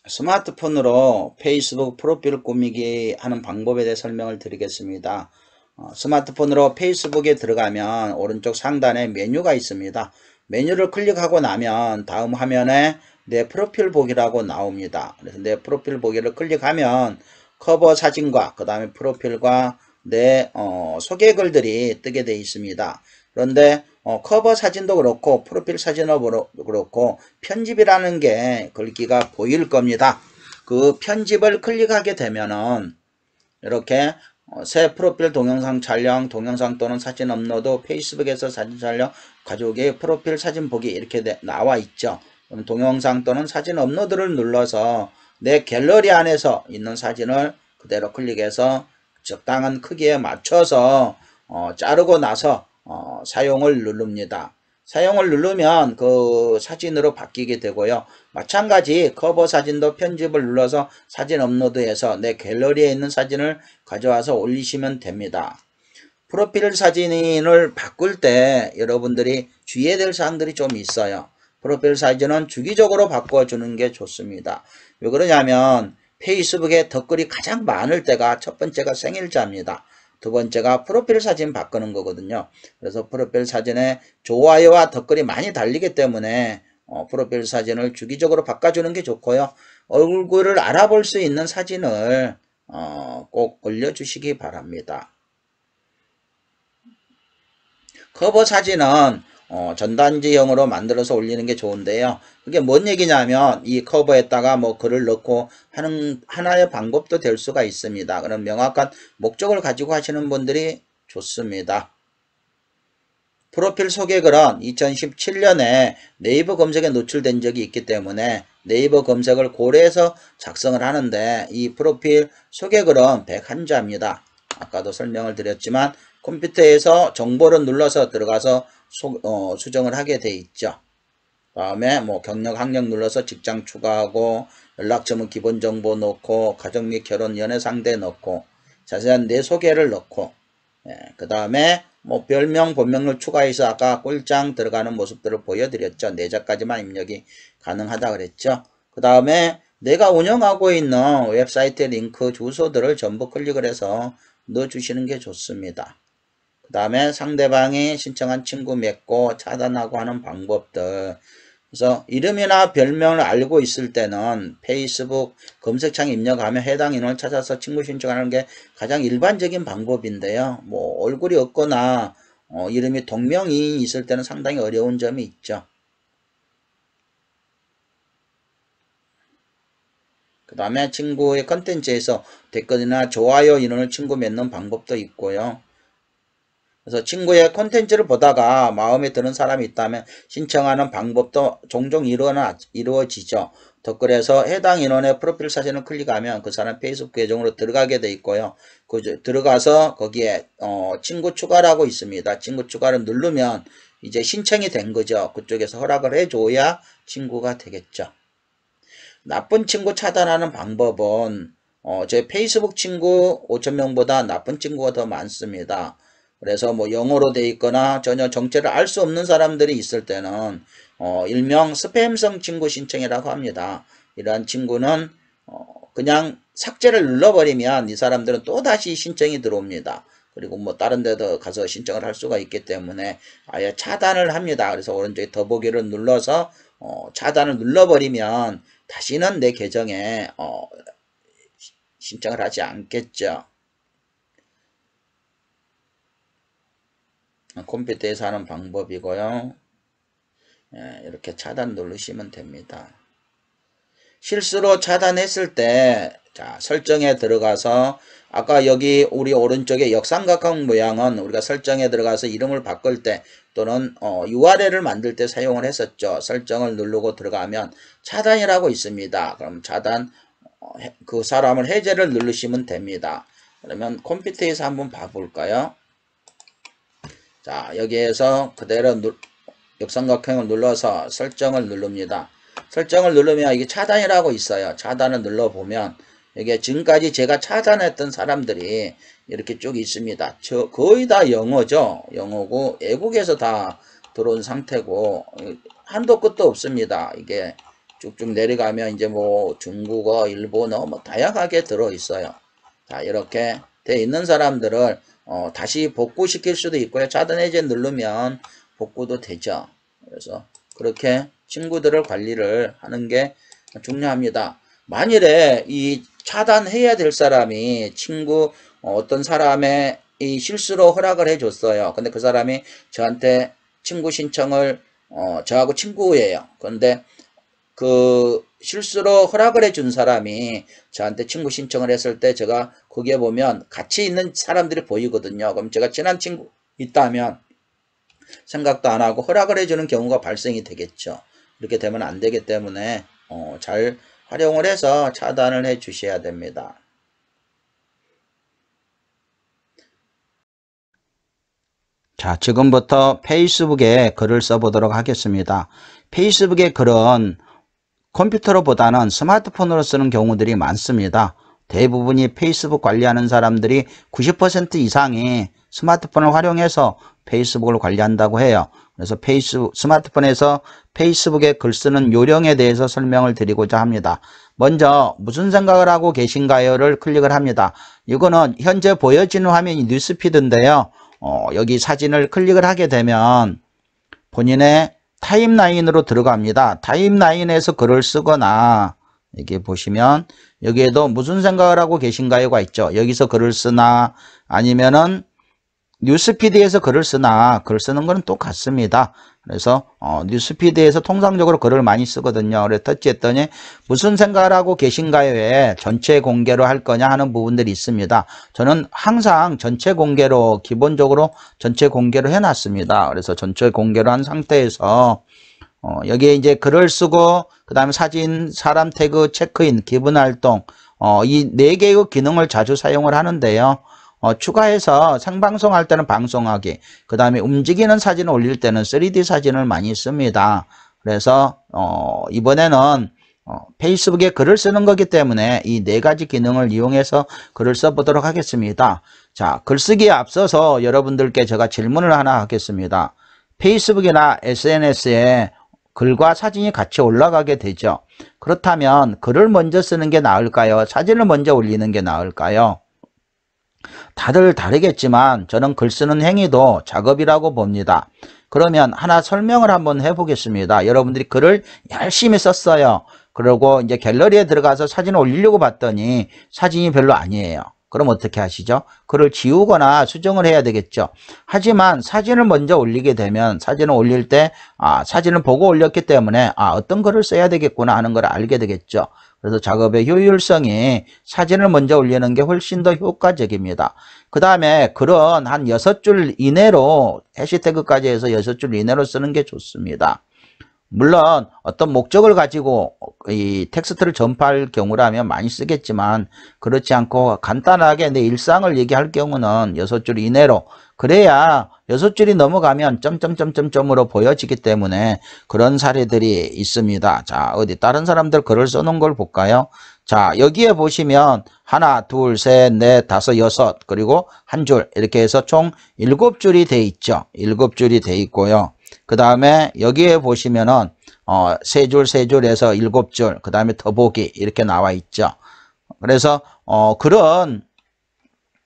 스마트폰으로 페이스북 프로필 꾸미기 하는 방법에 대해 설명을 드리겠습니다. 스마트폰으로 페이스북에 들어가면 오른쪽 상단에 메뉴가 있습니다. 메뉴를 클릭하고 나면 다음 화면에 내 프로필 보기라고 나옵니다. 그래서 내 프로필 보기를 클릭하면 커버 사진과 그 다음에 프로필과 내 소개글들이 뜨게 되어 있습니다. 그런데 커버 사진도 그렇고 프로필 사진도 그렇고 편집이라는 게 글귀가 보일 겁니다. 그 편집을 클릭하게 되면은 이렇게 새 프로필 동영상 촬영, 동영상 또는 사진 업로드, 페이스북에서 사진 촬영, 가족의 프로필 사진 보기 이렇게 나와 있죠. 그럼 동영상 또는 사진 업로드를 눌러서 내 갤러리 안에서 있는 사진을 그대로 클릭해서 적당한 크기에 맞춰서 자르고 나서 사용을 누릅니다. 사용을 누르면 그 사진으로 바뀌게 되고요. 마찬가지 커버 사진도 편집을 눌러서 사진 업로드해서 내 갤러리에 있는 사진을 가져와서 올리시면 됩니다. 프로필 사진을 바꿀 때 여러분들이 주의해야 될 사항들이 좀 있어요. 프로필 사진은 주기적으로 바꿔주는 게 좋습니다. 왜 그러냐면 페이스북에 덧글이 가장 많을 때가 첫 번째가 생일자입니다. 두 번째가 프로필 사진 바꾸는 거거든요. 그래서 프로필 사진에 좋아요와 덧글이 많이 달리기 때문에 프로필 사진을 주기적으로 바꿔주는 게 좋고요. 얼굴을 알아볼 수 있는 사진을 꼭 올려주시기 바랍니다. 커버 사진은 전단지형으로 만들어서 올리는 게 좋은데요. 그게 뭔 얘기냐면 이 커버에다가 뭐 글을 넣고 하는 하나의 방법도 될 수가 있습니다. 그럼 명확한 목적을 가지고 하시는 분들이 좋습니다. 프로필 소개글은 2017년에 네이버 검색에 노출된 적이 있기 때문에 네이버 검색을 고려해서 작성을 하는데 이 프로필 소개글은 101자입니다. 아까도 설명을 드렸지만 컴퓨터에서 정보를 눌러서 들어가서 수정을 하게 돼 있죠. 다음에 뭐 경력, 학력 눌러서 직장 추가하고 연락처는 기본 정보 넣고 가족 및 결혼 연애 상대 넣고 자세한 내 소개를 넣고 그 다음에 뭐 별명, 본명을 추가해서 아까 꿀장 들어가는 모습들을 보여드렸죠. 4자까지만 입력이 가능하다 그랬죠. 그 다음에 내가 운영하고 있는 웹사이트 링크 주소들을 전부 클릭을 해서 넣어주시는 게 좋습니다. 그 다음에 상대방이 신청한 친구 맺고 차단하고 하는 방법들. 그래서 이름이나 별명을 알고 있을 때는 페이스북 검색창에 입력하면 해당 인원을 찾아서 친구 신청하는 게 가장 일반적인 방법인데요. 뭐 얼굴이 없거나 이름이 동명이 있을 때는 상당히 어려운 점이 있죠. 그 다음에 친구의 컨텐츠에서 댓글이나 좋아요 인원을 친구 맺는 방법도 있고요. 그래서 친구의 콘텐츠를 보다가 마음에 드는 사람이 있다면 신청하는 방법도 종종 이루어지죠. 댓글에서 해당 인원의 프로필 사진을 클릭하면 그 사람 페이스북 계정으로 들어가게 돼 있고요. 들어가서 거기에 친구 추가라고 있습니다. 친구 추가를 누르면 이제 신청이 된 거죠. 그쪽에서 허락을 해줘야 친구가 되겠죠. 나쁜 친구 차단하는 방법은 제 페이스북 친구 5,000명보다 나쁜 친구가 더 많습니다. 그래서 뭐 영어로 돼 있거나 전혀 정체를 알 수 없는 사람들이 있을 때는 일명 스팸성 친구 신청이라고 합니다. 이러한 친구는 그냥 삭제를 눌러버리면 이 사람들은 또다시 신청이 들어옵니다. 그리고 뭐 다른 데도 가서 신청을 할 수가 있기 때문에 아예 차단을 합니다. 그래서 오른쪽에 더보기를 눌러서 차단을 눌러버리면 다시는 내 계정에 신청을 하지 않겠죠. 컴퓨터에서 하는 방법이고요. 이렇게 차단 누르시면 됩니다. 실수로 차단했을 때 자, 설정에 들어가서 아까 여기 우리 오른쪽에 역삼각형 모양은 우리가 설정에 들어가서 이름을 바꿀 때 또는 URL을 만들 때 사용을 했었죠. 설정을 누르고 들어가면 차단이라고 있습니다. 그럼 차단 그 사람을 해제를 누르시면 됩니다. 그러면 컴퓨터에서 한번 봐볼까요? 자, 여기에서 그대로 역삼각형을 눌러서 설정을 누릅니다. 설정을 누르면 이게 차단이라고 있어요. 차단을 눌러보면 이게 지금까지 제가 차단했던 사람들이 이렇게 쭉 있습니다. 거의 다 영어죠. 영어고 외국에서 다 들어온 상태고 한도 끝도 없습니다. 이게 쭉쭉 내려가면 이제 뭐 중국어, 일본어 뭐 다양하게 들어 있어요. 자, 이렇게 돼 있는 사람들을 다시 복구시킬 수도 있고요. 차단 해제 누르면 복구도 되죠. 그래서 그렇게 친구들을 관리를 하는 게 중요합니다. 만일에 이 차단해야 될 사람이 친구 어떤 사람의 이 실수로 허락을 해줬어요. 근데 그 사람이 저한테 친구 신청을 저하고 친구예요. 그런데 그 실수로 허락을 해준 사람이 저한테 친구 신청을 했을 때 제가 거기에 보면 같이 있는 사람들이 보이거든요. 그럼 제가 친한 친구 있다면 생각도 안 하고 허락을 해주는 경우가 발생이 되겠죠. 이렇게 되면 안 되기 때문에 잘 활용을 해서 차단을 해 주셔야 됩니다. 자, 지금부터 페이스북에 글을 써보도록 하겠습니다. 페이스북의 글은 컴퓨터로보다는 스마트폰으로 쓰는 경우들이 많습니다. 대부분이 페이스북 관리하는 사람들이 90% 이상이 스마트폰을 활용해서 페이스북을 관리한다고 해요. 그래서 스마트폰에서 페이스북에 글 쓰는 요령에 대해서 설명을 드리고자 합니다. 먼저 무슨 생각을 하고 계신가요를 클릭을 합니다. 이거는 현재 보여지는 화면이 뉴스피드인데요. 여기 사진을 클릭을 하게 되면 본인의 타임라인으로 들어갑니다. 타임라인에서 글을 쓰거나 여기 보시면 여기에도 무슨 생각을 하고 계신가요가 있죠. 여기서 글을 쓰나 아니면은 뉴스피드에서 글을 쓰나 글 쓰는 거는 똑같습니다. 그래서 뉴스피드에서 통상적으로 글을 많이 쓰거든요. 그래서 터치했더니 무슨 생각을 하고 계신가요에 전체 공개로 할 거냐 하는 부분들이 있습니다. 저는 항상 전체 공개로 기본적으로 전체 공개로 해놨습니다. 그래서 전체 공개로 한 상태에서 여기에 이제 글을 쓰고 그 다음에 사진, 사람 태그, 체크인, 기본 활동 이 4개의 기능을 자주 사용을 하는데요. 추가해서 생방송 할 때는 방송하기, 그 다음에 움직이는 사진을 올릴 때는 3D 사진을 많이 씁니다. 그래서 이번에는 페이스북에 글을 쓰는 거기 때문에 이 4가지 기능을 이용해서 글을 써보도록 하겠습니다. 자, 글쓰기에 앞서서 여러분들께 제가 질문을 하나 하겠습니다. 페이스북이나 SNS에 글과 사진이 같이 올라가게 되죠. 그렇다면 글을 먼저 쓰는 게 나을까요? 사진을 먼저 올리는 게 나을까요? 다들 다르겠지만 저는 글 쓰는 행위도 작업이라고 봅니다. 그러면 하나 설명을 한번 해보겠습니다. 여러분들이 글을 열심히 썼어요. 그리고 이제 갤러리에 들어가서 사진을 올리려고 봤더니 사진이 별로 아니에요. 그럼 어떻게 하시죠? 글을 지우거나 수정을 해야 되겠죠. 하지만 사진을 먼저 올리게 되면 사진을 올릴 때 사진을 보고 올렸기 때문에 어떤 글을 써야 되겠구나 하는 걸 알게 되겠죠. 그래서 작업의 효율성이 사진을 먼저 올리는 게 훨씬 더 효과적입니다. 그 다음에 글은 한 6줄 이내로 해시태그까지 해서 6줄 이내로 쓰는 게 좋습니다. 물론 어떤 목적을 가지고 이 텍스트를 전파할 경우라면 많이 쓰겠지만 그렇지 않고 간단하게 내 일상을 얘기할 경우는 6줄 이내로, 그래야 6줄이 넘어가면 점점점점점으로 보여지기 때문에 그런 사례들이 있습니다. 자, 어디 다른 사람들 글을 써놓은 걸 볼까요? 자, 여기에 보시면 하나, 둘, 셋, 넷, 다섯, 여섯, 그리고 한 줄 이렇게 해서 총 7줄이 돼 있죠. 7줄이 돼 있고요. 그 다음에 여기에 보시면은 3줄, 3줄에서 7줄, 그 다음에 더보기 이렇게 나와 있죠. 그래서 글은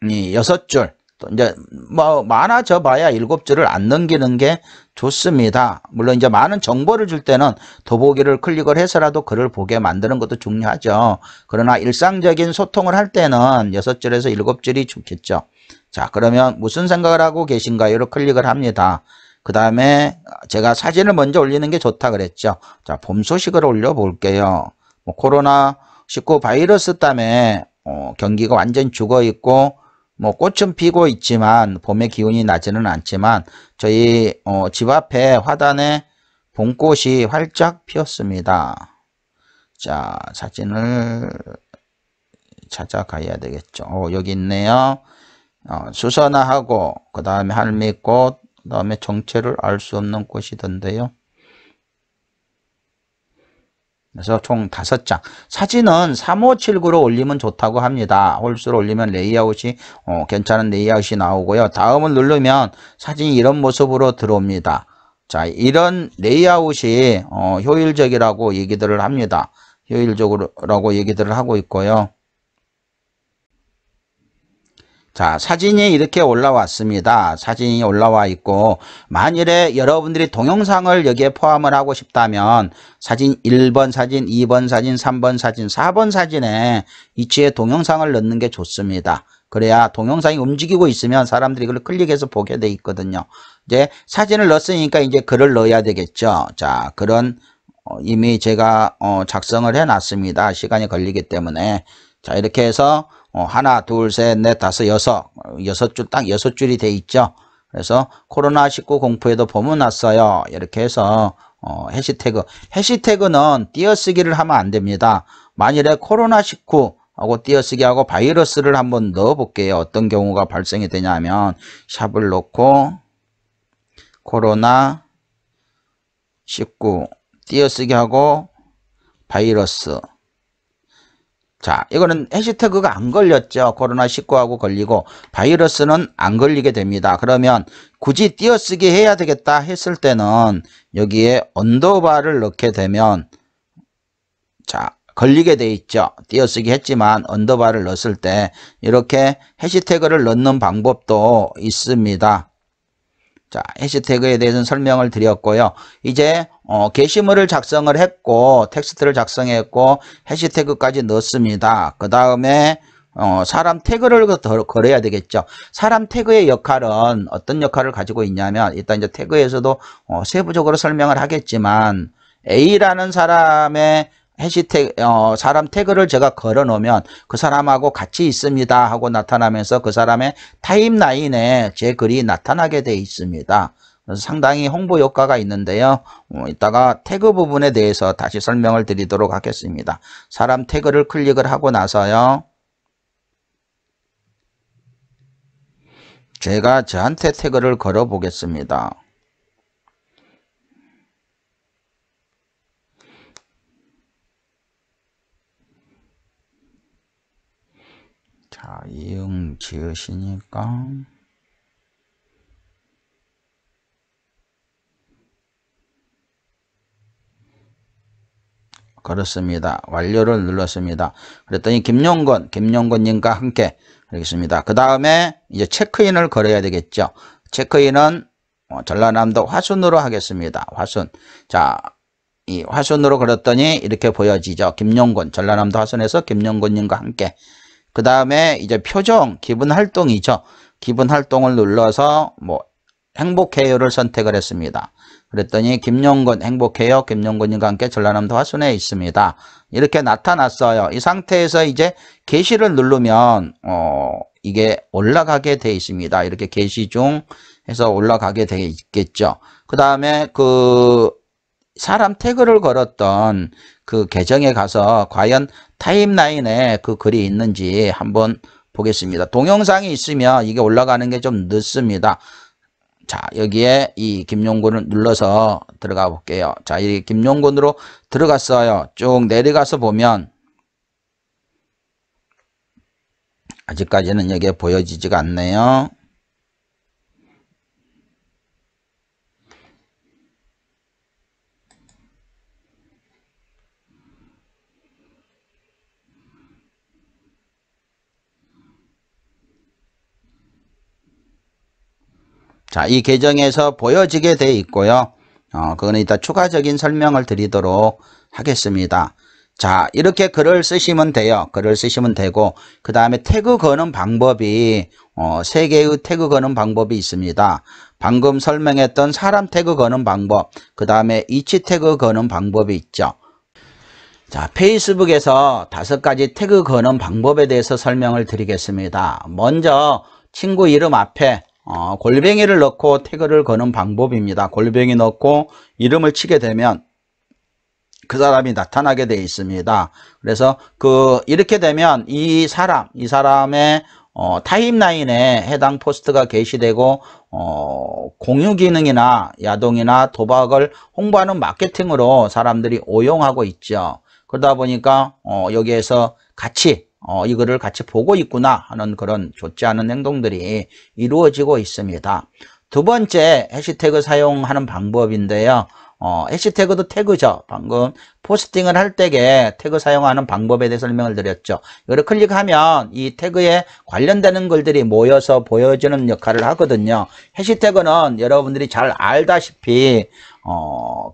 6줄, 또 이제 뭐 많아져 봐야 7줄을 안 넘기는 게 좋습니다. 물론 이제 많은 정보를 줄 때는 더보기를 클릭을 해서라도 글을 보게 만드는 것도 중요하죠. 그러나 일상적인 소통을 할 때는 6줄에서 7줄이 좋겠죠. 자, 그러면 무슨 생각을 하고 계신가요를 클릭을 합니다. 그 다음에 제가 사진을 먼저 올리는 게 좋다 그랬죠. 자, 봄 소식을 올려 볼게요. 뭐 코로나19 바이러스 때문에 경기가 완전 죽어 있고 뭐 꽃은 피고 있지만 봄의 기운이 나지는 않지만 저희 집 앞에 화단에 봄꽃이 활짝 피었습니다. 자, 사진을 찾아가야 되겠죠. 여기 있네요. 수선화하고 그 다음에 할미꽃, 그 다음에 정체를 알 수 없는 꽃이던데요. 그래서 총 5장. 사진은 3579로 올리면 좋다고 합니다. 홀수로 올리면 레이아웃이 괜찮은 레이아웃이 나오고요. 다음을 누르면 사진이 이런 모습으로 들어옵니다. 자, 이런 레이아웃이 효율적이라고 얘기들을 합니다. 효율적이라고 얘기들을 하고 있고요. 자, 사진이 이렇게 올라왔습니다. 사진이 올라와 있고, 만일에 여러분들이 동영상을 여기에 포함을 하고 싶다면 사진 1번 사진, 2번 사진, 3번 사진, 4번 사진에 이치에 동영상을 넣는 게 좋습니다. 그래야 동영상이 움직이고 있으면 사람들이 이걸 클릭해서 보게 돼 있거든요. 이제 사진을 넣었으니까 이제 글을 넣어야 되겠죠. 자, 글은 이미 제가 작성을 해 놨습니다. 시간이 걸리기 때문에. 자, 이렇게 해서 하나, 둘, 셋, 넷, 다섯, 여섯 줄, 딱 6줄이 돼 있죠. 그래서 코로나19 공포에도 봄은 왔어요. 이렇게 해서 해시태그. 해시태그는 띄어쓰기를 하면 안 됩니다. 만일에 코로나19 하고 띄어쓰기 하고 바이러스를 한번 넣어 볼게요. 어떤 경우가 발생이 되냐면 샵을 넣고 코로나19 띄어쓰기 하고 바이러스. 자, 이거는 해시태그가 안 걸렸죠. 코로나19하고 걸리고 바이러스는 안 걸리게 됩니다. 그러면 굳이 띄어쓰기 해야 되겠다 했을 때는 여기에 언더바를 넣게 되면 자, 걸리게 돼 있죠. 띄어쓰기 했지만 언더바를 넣었을 때 이렇게 해시태그를 넣는 방법도 있습니다. 자, 해시태그에 대해서는 설명을 드렸고요. 이제 게시물을 작성을 했고 텍스트를 작성했고 해시태그까지 넣습니다. 그 다음에 사람 태그를 걸어야 되겠죠. 사람 태그의 역할은 어떤 역할을 가지고 있냐면 일단 이제 태그에서도 세부적으로 설명을 하겠지만 A라는 사람의 해시태그, 사람 태그를 제가 걸어 놓으면 그 사람하고 같이 있습니다 하고 나타나면서 그 사람의 타임라인에 제 글이 나타나게 되어 있습니다. 그래서 상당히 홍보 효과가 있는데요. 이따가 태그 부분에 대해서 다시 설명을 드리도록 하겠습니다. 사람 태그를 클릭을 하고 나서요. 제가 저한테 태그를 걸어 보겠습니다. 자, 이응 지으시니까 그렇습니다. 완료를 눌렀습니다. 그랬더니 김용건님과 함께 하겠습니다. 그 다음에 이제 체크인을 걸어야 되겠죠. 체크인은 전라남도 화순으로 하겠습니다. 화순. 자, 이 화순으로 걸었더니 이렇게 보여지죠. 김용건, 전라남도 화순에서 김용건님과 함께. 그 다음에 이제 표정, 기분 활동이죠. 기분 활동을 눌러서 뭐 행복해요를 선택을 했습니다. 그랬더니 김용건 행복해요. 김용건님과 함께 전라남도 화순에 있습니다. 이렇게 나타났어요. 이 상태에서 이제 게시를 누르면 이게 올라가게 돼 있습니다. 이렇게 게시 중 해서 올라가게 돼 있겠죠. 그 다음에 그 사람 태그를 걸었던 그 계정에 가서 과연 타임라인에 그 글이 있는지 한번 보겠습니다. 동영상이 있으면 이게 올라가는 게 좀 늦습니다. 자, 여기에 이 김용곤을 눌러서 들어가 볼게요. 자, 이 김용곤으로 들어갔어요. 쭉 내려가서 보면 아직까지는 여기에 보여지지가 않네요. 자, 이 계정에서 보여지게 돼 있고요. 그거는 이따 추가적인 설명을 드리도록 하겠습니다. 자, 이렇게 글을 쓰시면 돼요. 글을 쓰시면 되고, 그 다음에 태그 거는 방법이, 3개의 태그 거는 방법이 있습니다. 방금 설명했던 사람 태그 거는 방법, 그 다음에 이치 태그 거는 방법이 있죠. 자, 페이스북에서 5가지 태그 거는 방법에 대해서 설명을 드리겠습니다. 먼저, 친구 이름 앞에 골뱅이를 넣고 태그를 거는 방법입니다. 골뱅이 넣고 이름을 치게 되면 그 사람이 나타나게 되어 있습니다. 그래서 이렇게 되면 이 사람의 타임라인에 해당 포스트가 게시되고 공유 기능이나 야동이나 도박을 홍보하는 마케팅으로 사람들이 오용하고 있죠. 그러다 보니까 여기에서 같이 이거를 같이 보고 있구나 하는 그런 좋지 않은 행동들이 이루어지고 있습니다. 두 번째 해시태그 사용하는 방법인데요. 해시태그도 태그죠. 방금 포스팅을 할 때에 태그 사용하는 방법에 대해 설명을 드렸죠. 이거를 클릭하면 이 태그에 관련되는 글들이 모여서 보여주는 역할을 하거든요. 해시태그는 여러분들이 잘 알다시피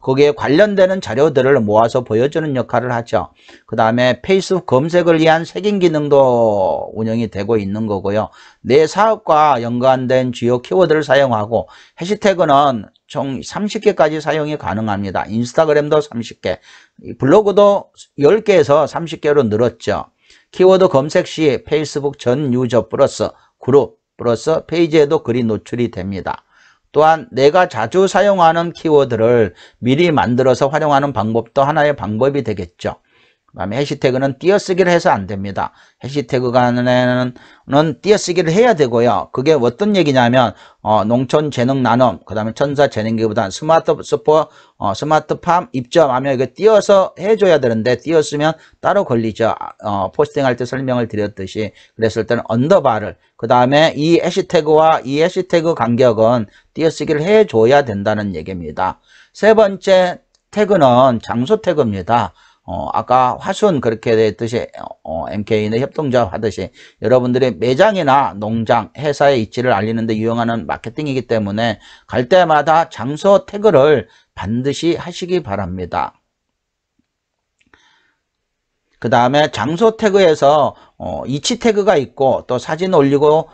거기에 관련되는 자료들을 모아서 보여주는 역할을 하죠. 그 다음에 페이스북 검색을 위한 색인 기능도 운영이 되고 있는 거고요. 내 사업과 연관된 주요 키워드를 사용하고, 해시태그는 총 30개까지 사용이 가능합니다. 인스타그램도 30개, 블로그도 10개에서 30개로 늘었죠. 키워드 검색 시 페이스북 전 유저 플러스 그룹 플러스 페이지에도 글이 노출이 됩니다. 또한 내가 자주 사용하는 키워드를 미리 만들어서 활용하는 방법도 하나의 방법이 되겠죠. 그 다음에 해시태그는 띄어쓰기를 해서 안 됩니다. 해시태그 간에는 띄어쓰기를 해야 되고요. 그게 어떤 얘기냐면 농촌 재능 나눔, 그 다음에 천사 재능기보다는 스마트팜 입점하면 이거 띄어서 해줘야 되는데, 띄었으면 따로 걸리죠. 포스팅할 때 설명을 드렸듯이. 그랬을 때는 언더바를, 그 다음에 이 해시태그와 이 해시태그 간격은 띄어쓰기를 해줘야 된다는 얘기입니다. 세 번째 태그는 장소 태그입니다. 아까 화순 그렇게 됐듯이 MK는 협동조합 하듯이 여러분들의 매장이나 농장, 회사의 위치를 알리는 데 유용하는 마케팅이기 때문에 갈 때마다 장소 태그를 반드시 하시기 바랍니다. 그 다음에 장소 태그에서 위치 태그가 있고, 또 사진 올리고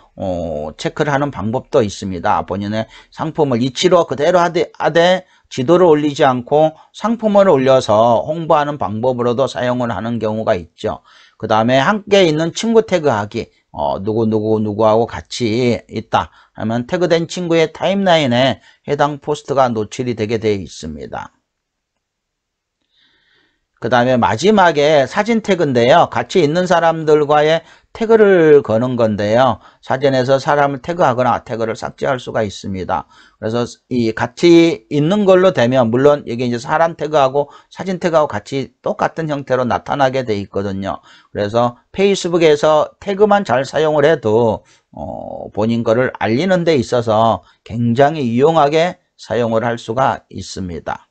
체크를 하는 방법도 있습니다. 본인의 상품을 위치로 그대로 하되 지도를 올리지 않고 상품을 올려서 홍보하는 방법으로도 사용을 하는 경우가 있죠. 그 다음에 함께 있는 친구 태그하기, 누구하고 같이 있다 하면 태그된 친구의 타임라인에 해당 포스트가 노출이 되게 되어 있습니다. 그 다음에 마지막에 사진 태그인데요. 같이 있는 사람들과의 태그를 거는 건데요. 사진에서 사람을 태그하거나 태그를 삭제할 수가 있습니다. 그래서 이 같이 있는 걸로 되면, 물론 이게 이제 사람 태그하고 사진 태그하고 같이 똑같은 형태로 나타나게 돼 있거든요. 그래서 페이스북에서 태그만 잘 사용을 해도 본인 거를 알리는 데 있어서 굉장히 유용하게 사용을 할 수가 있습니다.